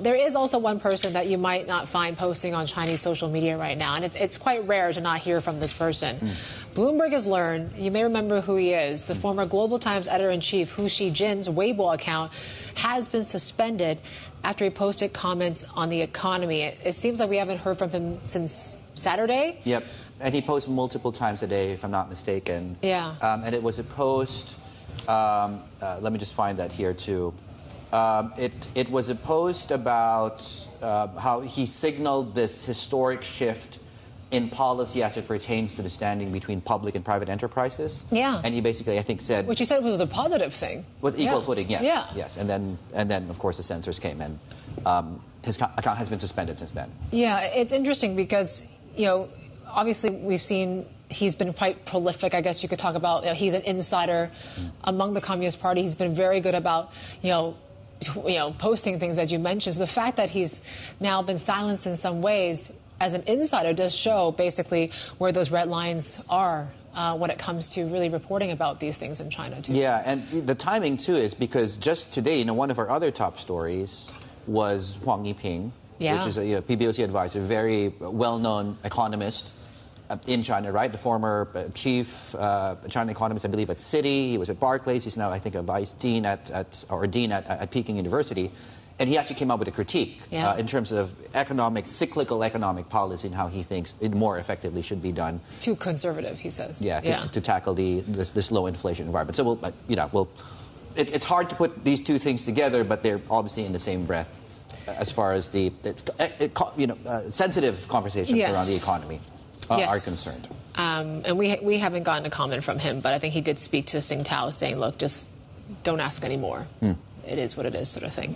There is also one person that you might not find posting on Chinese social media right now, and it's quite rare to not hear from this person. Bloomberg has learned, you may remember who he is, the former Global Times editor-in-chief Hu Xijin's Weibo account has been suspended after he posted comments on the economy. It seems like we haven't heard from him since Saturday. Yep, and he posts multiple times a day, if I'm not mistaken. Yeah. And it was a post, let me just find that here too. It was a post about how he signaled this historic shift in policy as it pertains to the standing between public and private enterprises. Yeah. And he basically, I think, said... Which he said was a positive thing. Was equal footing, yes. Yeah. Yes. And then, of course, the censors came and his account has been suspended since then. Yeah, it's interesting because, you know, obviously we've seen he's been quite prolific, I guess you could talk about. You know, he's an insider among the Communist Party. He's been very good about, you know, posting things, as you mentioned. So the fact that he's now been silenced in some ways as an insider does show basically where those red lines are when it comes to really reporting about these things in China, too. Yeah, and the timing, too, is because just today, you know, one of our other top stories was Huang Yiping, which is a PBOC advisor, very well-known economist in China, right? The former chief China economist, I believe, at Citi. He was at Barclays. He's now, I think, a vice dean or dean at Peking University. And he actually came up with a critique in terms of cyclical economic policy and how he thinks it more effectively should be done. It's too conservative, he says. Yeah, to tackle this low inflation environment. So it's hard to put these two things together, but they're obviously in the same breath as far as the sensitive conversations around the economy are concerned. And we haven't gotten a comment from him, but I think he did speak to Tsingtao saying, look, just don't ask anymore. It is what it is, sort of thing.